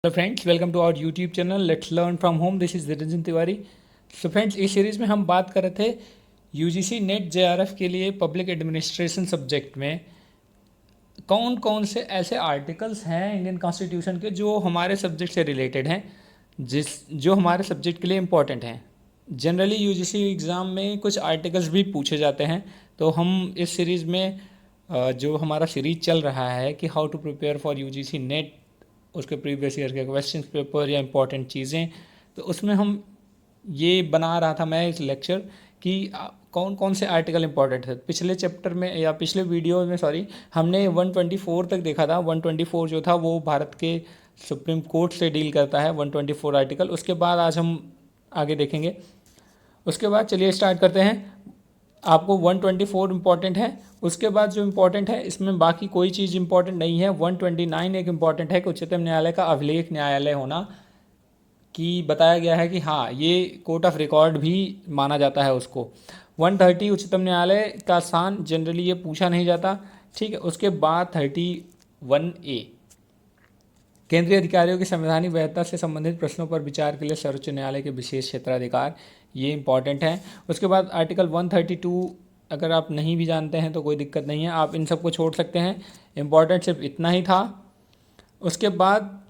Hello friends, welcome to our YouTube channel let's learn from home. This is Nitin Tiwari. So friends, इस series में हम बात कर रहे थे यूजीसी नेट जेआरएफ के लिए पब्लिक एडमिनिस्ट्रेशन सब्जेक्ट में कौन कौन से ऐसे आर्टिकल्स हैं इंडियन कॉन्स्टिट्यूशन के जो हमारे सब्जेक्ट से रिलेटेड हैं, जो हमारे सब्जेक्ट के लिए इम्पॉर्टेंट हैं। जनरली यूजीसी एग्ज़ाम में कुछ आर्टिकल्स भी पूछे जाते हैं, तो हम इस सीरीज़ में जो हमारा सीरीज चल रहा है कि how to prepare for UGC NET, उसके प्रीवियस ईयर के क्वेश्चन पेपर या इंपॉर्टेंट चीज़ें, तो उसमें हम ये बना रहा था मैं इस लेक्चर कि कौन कौन से आर्टिकल इंपॉर्टेंट है। पिछले चैप्टर में या पिछले वीडियो में हमने 124 तक देखा था। 124 जो था वो भारत के सुप्रीम कोर्ट से डील करता है, 124 आर्टिकल। उसके बाद आज हम आगे देखेंगे। उसके बाद चलिए स्टार्ट करते हैं। आपको 124 इम्पॉर्टेंट है, उसके बाद जो इम्पोर्टेंट है इसमें बाकी कोई चीज़ इंपॉर्टेंट नहीं है। 129 एक इम्पॉर्टेंट है कि उच्चतम न्यायालय का अभिलेख न्यायालय होना, कि बताया गया है कि हाँ ये कोर्ट ऑफ रिकॉर्ड भी माना जाता है उसको। 130 उच्चतम न्यायालय का स्थान, जनरली ये पूछा नहीं जाता, ठीक है। उसके बाद 31A केंद्रीय अधिकारियों की संवैधानिक वैधता से संबंधित प्रश्नों पर विचार के लिए सर्वोच्च न्यायालय के विशेष क्षेत्राधिकार, ये इंपॉर्टेंट है। उसके बाद आर्टिकल 132, अगर आप नहीं भी जानते हैं तो कोई दिक्कत नहीं है, आप इन सबको छोड़ सकते हैं। इम्पॉर्टेंट सिर्फ इतना ही था। उसके बाद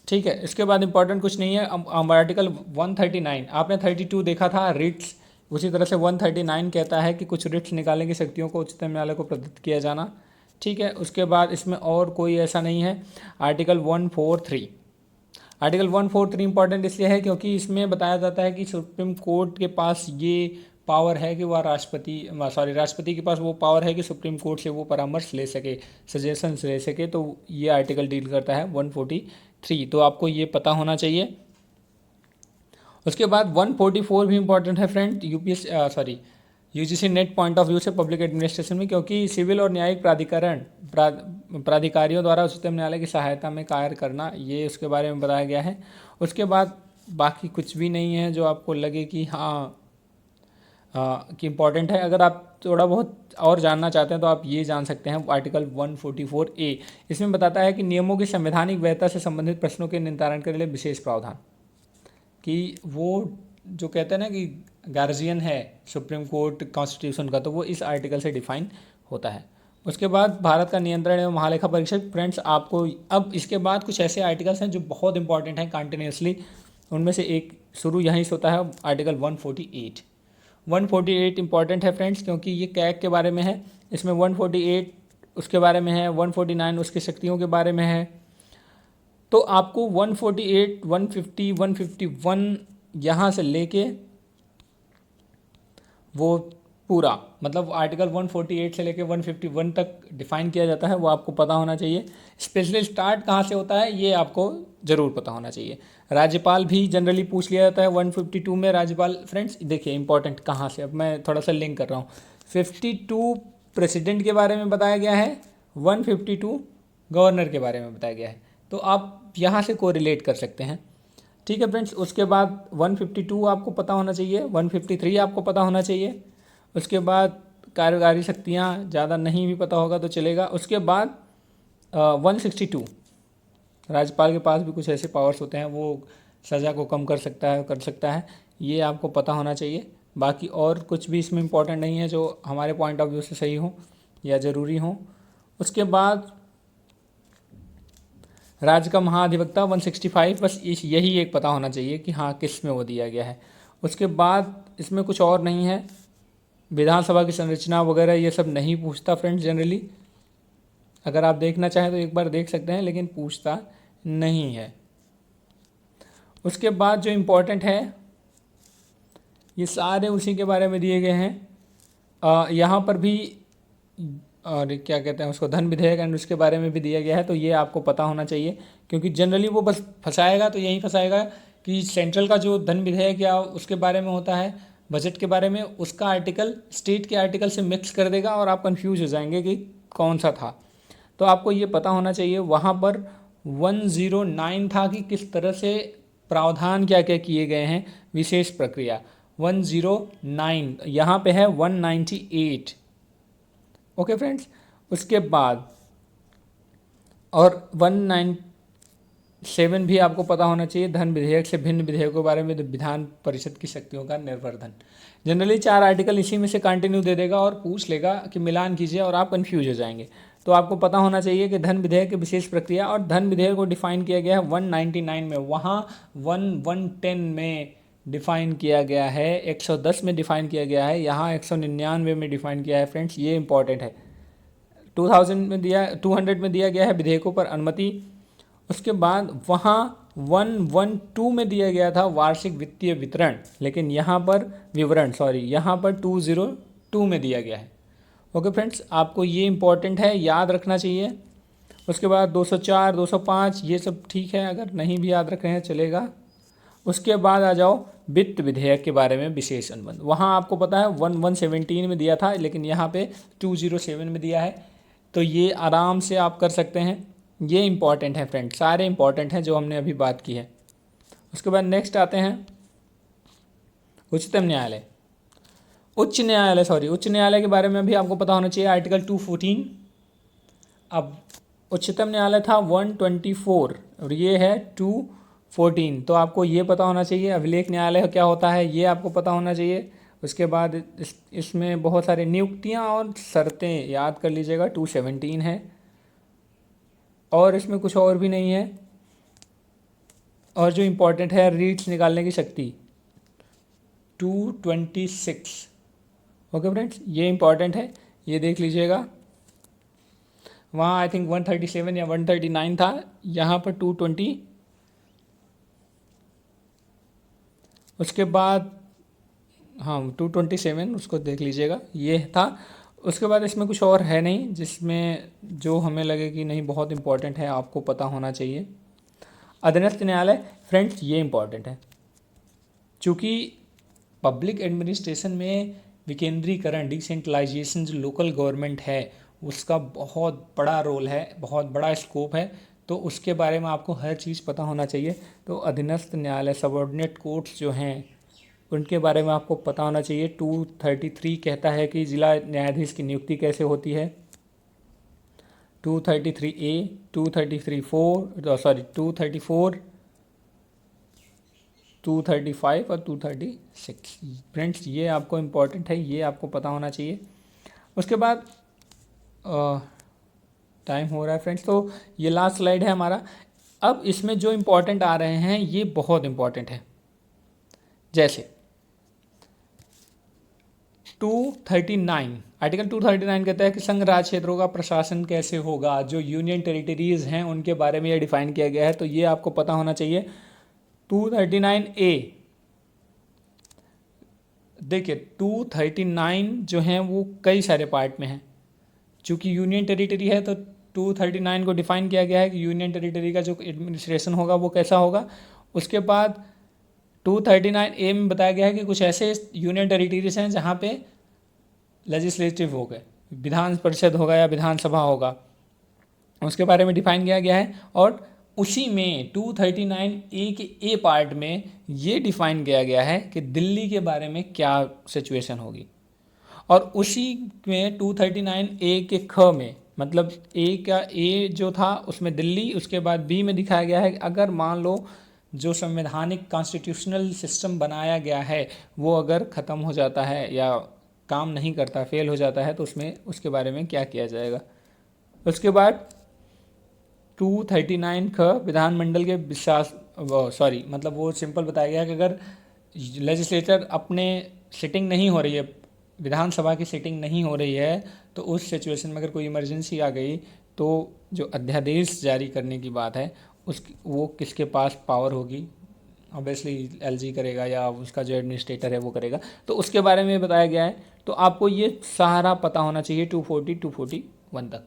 ठीक है, इसके बाद इंपॉर्टेंट कुछ नहीं है। अब आर्टिकल 139, आपने 32 देखा था रिट्स, उसी तरह से 139 कहता है कि कुछ रिट्स निकालने की शक्तियों को उच्चतम न्यायालय को प्रदत्त किया जाना, ठीक है। उसके बाद इसमें और कोई ऐसा नहीं है। आर्टिकल 143, आर्टिकल 143 इंपॉर्टेंट इसलिए है क्योंकि इसमें बताया जाता है कि सुप्रीम कोर्ट के पास ये पावर है कि वह राष्ट्रपति के पास वो पावर है कि सुप्रीम कोर्ट से वो परामर्श ले सके, सजेशंस ले सके। तो ये आर्टिकल डील करता है 143, तो आपको ये पता होना चाहिए। उसके बाद 144 भी इंपॉर्टेंट है friend, UGC net point of view से पब्लिक एडमिनिस्ट्रेशन में, क्योंकि सिविल और न्यायिक प्राधिकारियों द्वारा उच्चतम न्यायालय की सहायता में कार्य करना, ये उसके बारे में बताया गया है। उसके बाद बाकी कुछ भी नहीं है जो आपको लगे कि हाँ कि इम्पॉर्टेंट है। अगर आप थोड़ा बहुत और जानना चाहते हैं तो आप ये जान सकते हैं आर्टिकल 144A। इसमें बताता है कि नियमों की संवैधानिक वैधता से संबंधित प्रश्नों के निस्तारण के लिए विशेष प्रावधान, कि वो जो कहते हैं ना कि गार्जियन है सुप्रीम कोर्ट कॉन्स्टिट्यूशन का, तो वो इस आर्टिकल से डिफाइन होता है। उसके बाद भारत का नियंत्रण एवं महालेखा परीक्षक। फ्रेंड्स, आपको अब इसके बाद कुछ ऐसे आर्टिकल्स हैं जो बहुत इंपॉर्टेंट हैं कंटिन्यूसली, उनमें से एक शुरू यहीं से होता है, आर्टिकल 148। 148 इंपॉर्टेंट है फ्रेंड्स, क्योंकि ये कैग के बारे में है। इसमें 148 उसके बारे में है, 149 उसकी शक्तियों के बारे में है। तो आपको 148, 150, 151 यहाँ से लेके वो पूरा, मतलब आर्टिकल 148 से लेके 151 तक डिफाइन किया जाता है, वो आपको पता होना चाहिए। स्पेशली स्टार्ट कहाँ से होता है ये आपको ज़रूर पता होना चाहिए। राज्यपाल भी जनरली पूछ लिया जाता है 152 में। राज्यपाल फ्रेंड्स देखिए इंपॉर्टेंट कहाँ से, अब मैं थोड़ा सा लिंक कर रहा हूँ। 52 प्रेसिडेंट के बारे में बताया गया है, 152 गवर्नर के बारे में बताया गया है, तो आप यहाँ से कोरिलेट कर सकते हैं, ठीक है फ्रेंड्स। उसके बाद 152 आपको पता होना चाहिए, 153 आपको पता होना चाहिए। उसके बाद कार्यकारी शक्तियाँ ज़्यादा नहीं भी पता होगा तो चलेगा। उसके बाद 162, राज्यपाल के पास भी कुछ ऐसे पावर्स होते हैं, वो सज़ा को कम कर सकता है, ये आपको पता होना चाहिए। बाकी और कुछ भी इसमें इम्पोर्टेंट नहीं है जो हमारे पॉइंट ऑफ व्यू से सही हो या ज़रूरी हो। उसके बाद राज्य का महाधिवक्ता 165, बस यही एक पता होना चाहिए कि हाँ किस में वो दिया गया है। उसके बाद इसमें कुछ और नहीं है। विधानसभा की संरचना वगैरह ये सब नहीं पूछता फ्रेंड्स जनरली, अगर आप देखना चाहें तो एक बार देख सकते हैं, लेकिन पूछता नहीं है। उसके बाद जो इम्पोर्टेंट है ये सारे उसी के बारे में दिए गए हैं। यहाँ पर भी और क्या कहते हैं उसको, धन विधेयक एंड उसके बारे में भी दिया गया है, तो ये आपको पता होना चाहिए, क्योंकि जनरली वो बस फंसाएगा तो यही फंसाएगा कि सेंट्रल का जो धन विधेयक या उसके बारे में होता है, बजट के बारे में, उसका आर्टिकल स्टेट के आर्टिकल से मिक्स कर देगा और आप कंफ्यूज हो जाएंगे कि कौन सा था। तो आपको ये पता होना चाहिए। वहाँ पर 109 था कि किस तरह से प्रावधान क्या क्या किए गए हैं, विशेष प्रक्रिया 109, यहाँ पे है 198। ओके फ्रेंड्स, उसके बाद और 197 भी आपको पता होना चाहिए, धन विधेयक से भिन्न विधेयकों के बारे में, विधान परिषद की शक्तियों का निर्वर्धन। जनरली 4 आर्टिकल इसी में से कंटिन्यू दे देगा और पूछ लेगा कि मिलान कीजिए और आप कंफ्यूज हो जाएंगे। तो आपको पता होना चाहिए कि धन विधेयक की विशेष प्रक्रिया, और धन विधेयक को डिफाइन किया गया है 199 में, वहाँ 1110 में डिफाइन किया गया है, 110 में डिफाइन किया गया है, यहाँ 199 में डिफाइन किया है। फ्रेंड्स ये इंपॉर्टेंट है। 200 में दिया गया है विधेयकों पर अनुमति। उसके बाद वहाँ 112 में दिया गया था वार्षिक वित्तीय वितरण, लेकिन यहाँ पर विवरण, यहाँ पर 202 में दिया गया है। ओके फ्रेंड्स, आपको ये इंपॉर्टेंट है, याद रखना चाहिए। उसके बाद 204, 205 ये सब ठीक है, अगर नहीं भी याद रख रहे हैं चलेगा। उसके बाद आ जाओ वित्त विधेयक के बारे में विशेष अनुबंध। वहाँ आपको पता है 117 में दिया था, लेकिन यहाँ पे 207 में दिया है, तो ये आराम से आप कर सकते हैं। ये इंपॉर्टेंट है फ्रेंड, सारे इंपॉर्टेंट हैं जो हमने अभी बात की है। उसके बाद नेक्स्ट आते हैं उच्चतम न्यायालय। उच्च न्यायालय के बारे में भी आपको पता होना चाहिए, आर्टिकल 214। अब उच्चतम न्यायालय था 124 और ये है 214, तो आपको ये पता होना चाहिए। अभिलेख न्यायालय क्या होता है ये आपको पता होना चाहिए। उसके बाद इसमें बहुत सारे नियुक्तियां और शर्तें याद कर लीजिएगा, 217 है, और इसमें कुछ और भी नहीं है। और जो इम्पोर्टेंट है रीट्स निकालने की शक्ति 226। ओके फ्रेंड्स, ये इम्पॉर्टेंट है, ये देख लीजिएगा। वहाँ आई थिंक 137 या 139 था, यहाँ पर 220। उसके बाद हाँ 227, उसको देख लीजिएगा, ये था। उसके बाद इसमें कुछ और है नहीं जिसमें जो हमें लगे कि नहीं बहुत इंपॉर्टेंट है, आपको पता होना चाहिए। अधीनस्थ न्यायालय फ्रेंड्स ये इंपॉर्टेंट है, चूँकि पब्लिक एडमिनिस्ट्रेशन में विकेंद्रीकरण, डिसेंट्रलाइजेशन जो लोकल गवर्नमेंट है उसका बहुत बड़ा रोल है, बहुत बड़ा स्कोप है, तो उसके बारे में आपको हर चीज़ पता होना चाहिए। तो अधीनस्थ न्यायालय, सबऑर्डिनेट कोर्ट्स जो हैं उनके बारे में आपको पता होना चाहिए। 233 कहता है कि जिला न्यायाधीश की नियुक्ति कैसे होती है। 233A, 234, 235 और 236। फ्रेंड्स ये आपको इम्पॉर्टेंट है, ये आपको पता होना चाहिए। उसके बाद टाइम हो रहा है फ्रेंड्स, तो ये लास्ट स्लाइड है हमारा। अब इसमें जो इम्पोर्टेंट आ रहे हैं ये बहुत इम्पॉर्टेंट है। जैसे 239, आर्टिकल 239 कहता है कि संघ राज्य क्षेत्रों का प्रशासन कैसे होगा, जो यूनियन टेरिटरीज हैं उनके बारे में ये डिफाइन किया गया है, तो ये आपको पता होना चाहिए। 239A, देखिए 239 जो हैं वो कई सारे पार्ट में हैं, चूँकि यूनियन टेरिटरी है तो 239 को डिफाइन किया गया है कि यूनियन टेरिटरी का जो एडमिनिस्ट्रेशन होगा वो कैसा होगा। उसके बाद 239A में बताया गया है कि कुछ ऐसे यूनियन टेरिटरीज हैं जहाँ पे लेजिस्लेटिव हो गए, विधान परिषद होगा या विधानसभा होगा, उसके बारे में डिफाइन किया गया है। और उसी में 239A के ए पार्ट में ये डिफाइन किया गया है कि दिल्ली के बारे में क्या सिचुएशन होगी। और उसी में 239A के ख में, मतलब ए जो था उसमें दिल्ली, उसके बाद बी में दिखाया गया है कि अगर मान लो जो संवैधानिक कॉन्स्टिट्यूशनल सिस्टम बनाया गया है वो अगर ख़त्म हो जाता है या काम नहीं करता, फेल हो जाता है, तो उसमें उसके बारे में क्या किया जाएगा। उसके बाद 239 ख विधानमंडल के मतलब वो सिंपल बताया गया कि अगर लेजिस्लेचर अपने सिटिंग नहीं हो रही है, विधानसभा की सिटिंग नहीं हो रही है, तो उस सिचुएशन में अगर कोई इमरजेंसी आ गई तो जो अध्यादेश जारी करने की बात है वो किसके पास पावर होगी, ऑब्वियसली एलजी करेगा या उसका जो एडमिनिस्ट्रेटर है वो करेगा, तो उसके बारे में बताया गया है। तो आपको ये सारा पता होना चाहिए 241 तक।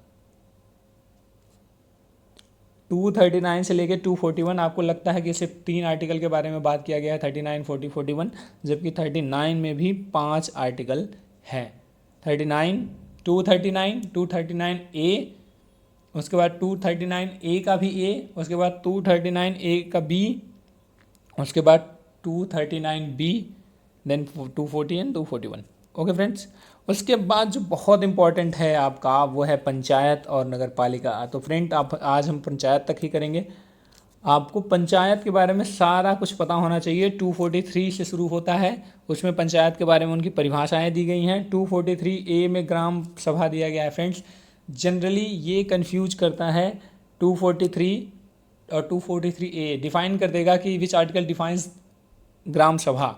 239 से लेकर 241 आपको लगता है कि सिर्फ 3 आर्टिकल के बारे में बात किया गया है, 39, 40, 41, जबकि 39 में भी 5 आर्टिकल हैं। 39, 239A, उसके बाद 239A का भी A, उसके बाद 239A का B, उसके बाद 239B, then 240 and 241। Okay friends, उसके बाद जो बहुत इम्पॉर्टेंट है आपका वो है पंचायत और नगर पालिका। तो फ्रेंड आप आज हम पंचायत तक ही करेंगे। आपको पंचायत के बारे में सारा कुछ पता होना चाहिए। 243 से शुरू होता है, उसमें पंचायत के बारे में उनकी परिभाषाएं दी गई हैं। 243A में ग्राम सभा दिया गया है। फ्रेंड्स जनरली ये कंफ्यूज करता है 243 और 243A डिफाइन कर देगा कि विच आर्टिकल डिफाइंस ग्राम सभा।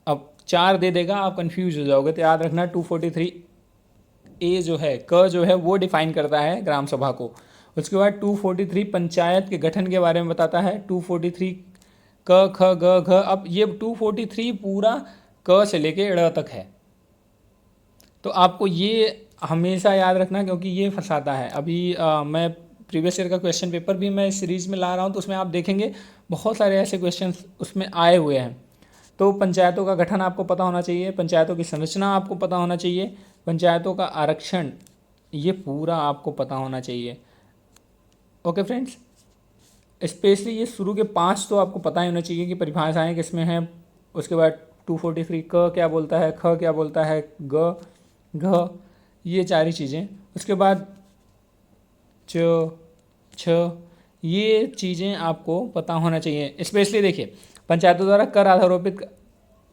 अब 4 दे देगा, आप कंफ्यूज हो जाओगे। तो याद रखना 243A जो है जो है वो डिफाइन करता है ग्राम सभा को। उसके बाद 243 पंचायत के गठन के बारे में बताता है। 243 क ख ग घ। अब ये 243 पूरा क से लेके ड़ तक है, तो आपको ये हमेशा याद रखना क्योंकि ये फंसाता है। अभी मैं प्रीवियस ईयर का क्वेश्चन पेपर भी मैं सीरीज़ में ला रहा हूँ, तो उसमें आप देखेंगे बहुत सारे ऐसे क्वेश्चन उसमें आए हुए हैं। तो पंचायतों का गठन आपको पता होना चाहिए, पंचायतों की संरचना आपको पता होना चाहिए, पंचायतों का आरक्षण ये पूरा आपको पता होना चाहिए। ओके फ्रेंड्स, स्पेशली ये शुरू के 5 तो आपको पता ही होना चाहिए कि परिभाषाएं किसमें हैं। उसके बाद 243 क क्या बोलता है, ख क्या बोलता है, ग घ, ये सारी चीज़ें। उसके बाद च छ, ये चीज़ें आपको पता होना चाहिए। स्पेशली देखिए, पंचायतों द्वारा कर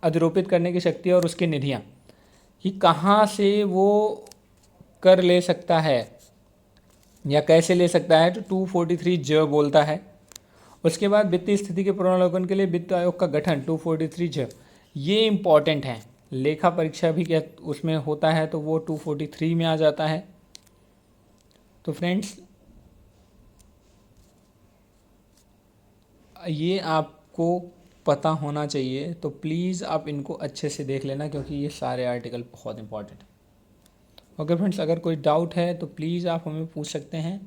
अधिरोपित करने की शक्ति और उसकी निधियाँ, कि कहाँ से वो कर ले सकता है या कैसे ले सकता है, तो 243 ज बोलता है। उसके बाद वित्तीय स्थिति के पुनरावलोकन के लिए वित्त आयोग का गठन 243 ज, ये इम्पॉर्टेंट है। लेखा परीक्षा भी क्या उसमें होता है, तो वो 243 में आ जाता है। तो फ्रेंड्स ये आपको पता होना चाहिए, तो प्लीज़ आप इनको अच्छे से देख लेना क्योंकि ये सारे आर्टिकल बहुत इंपॉर्टेंट हैं। ओके फ्रेंड्स, अगर कोई डाउट है तो प्लीज़ आप हमें पूछ सकते हैं,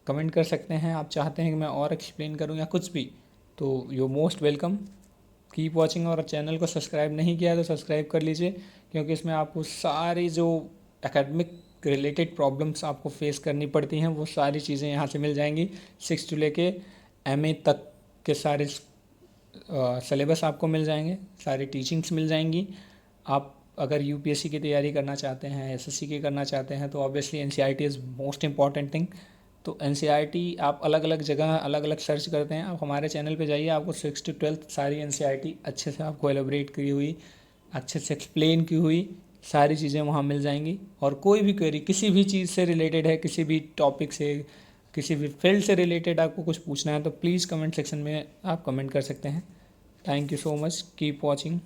कमेंट कर सकते हैं। आप चाहते हैं कि मैं और एक्सप्लेन करूं या कुछ भी, तो you most welcome. Keep watching. और चैनल को सब्सक्राइब नहीं किया तो सब्सक्राइब कर लीजिए, क्योंकि इसमें आपको सारी जो एकेडमिक रिलेटेड प्रॉब्लम्स आपको फेस करनी पड़ती हैं वो सारी चीज़ें यहाँ से मिल जाएंगी। 6 से लेके MA तक के सारे सिलेबस आपको मिल जाएंगे, सारी टीचिंग्स मिल जाएंगी। आप अगर UPSC की तैयारी करना चाहते हैं, SSC की करना चाहते हैं, तो obviously NCERT is most important thing. तो NCERT आप अलग अलग जगह अलग अलग सर्च करते हैं, आप हमारे चैनल पे जाइए, आपको 6 to 12 सारी NCERT अच्छे से आपको एलोबरेट की हुई, अच्छे से एक्सप्लेन की हुई सारी चीज़ें वहाँ मिल जाएंगी। और कोई भी क्वेरी किसी भी चीज़ से रिलेटेड है, किसी भी टॉपिक से, किसी भी फील्ड से रिलेटेड आपको कुछ पूछना है, तो प्लीज़ कमेंट सेक्शन में आप कमेंट कर सकते हैं। Thank you so much, keep watching.